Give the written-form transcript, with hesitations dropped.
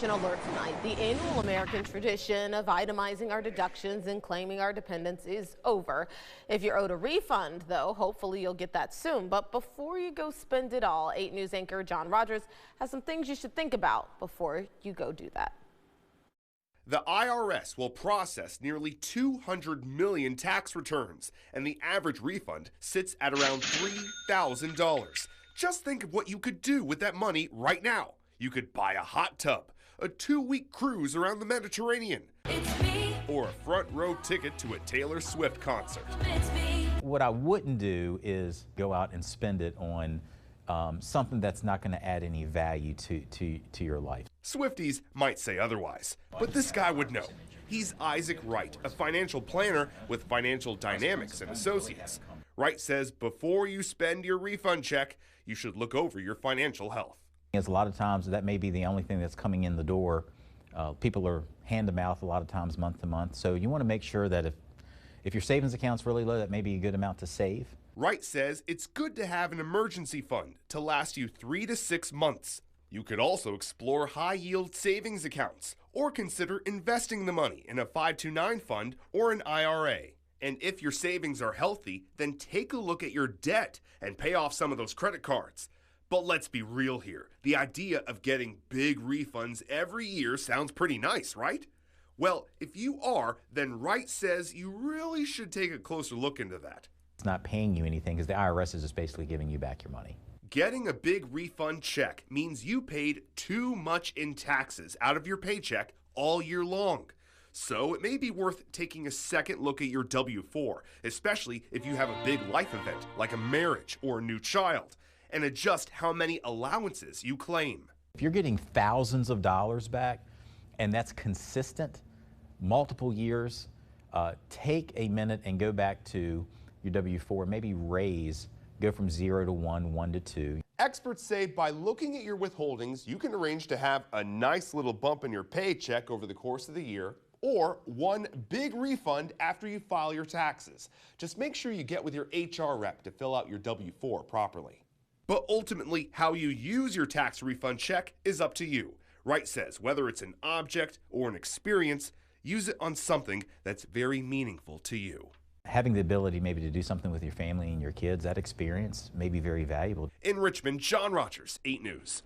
Deduction alert tonight. The annual American tradition of itemizing our deductions and claiming our dependents is over. If you're owed a refund, though, hopefully you'll get that soon. But before you go spend it all, 8 News anchor John Rogers has some things you should think about before you go do that. The IRS will process nearly 200 million tax returns, and the average refund sits at around $3,000. Just think of what you could do with that money right now. You could buy a hot tub, a 2-week cruise around the Mediterranean, or a front row ticket to a Taylor Swift concert. What I wouldn't do is go out and spend it on something that's not going to add any value to your life. Swifties might say otherwise, but this guy would know. He's Isaac Wright, a financial planner with Financial Dynamics and Associates. Wright says before you spend your refund check, you should look over your financial health. As a lot of times that may be the only thing that's coming in the door. People are hand to mouth a lot of times, month to month. So you want to make sure that if your savings account's really low, that may be a good amount to save. Wright says it's good to have an emergency fund to last you 3 to 6 months. You could also explore high-yield savings accounts or consider investing the money in a 529 fund or an IRA. And if your savings are healthy, then take a look at your debt and pay off some of those credit cards. But let's be real here. The idea of getting big refunds every year sounds pretty nice, right? Well, if you are, then Wright says you really should take a closer look into that. It's not paying you anything because the IRS is just basically giving you back your money. Getting a big refund check means you paid too much in taxes out of your paycheck all year long. So it may be worth taking a second look at your W-4, especially if you have a big life event like a marriage or a new child, and adjust how many allowances you claim. If you're getting thousands of dollars back and that's consistent, multiple years, take a minute and go back to your W-4, maybe go from 0 to 1, 1 to 2. Experts say by looking at your withholdings, you can arrange to have a nice little bump in your paycheck over the course of the year, or one big refund after you file your taxes. Just make sure you get with your HR rep to fill out your W-4 properly. But ultimately, how you use your tax refund check is up to you. Wright says whether it's an object or an experience, use it on something that's very meaningful to you. Having the ability maybe to do something with your family and your kids, that experience may be very valuable. In Richmond, John Rogers, 8 News.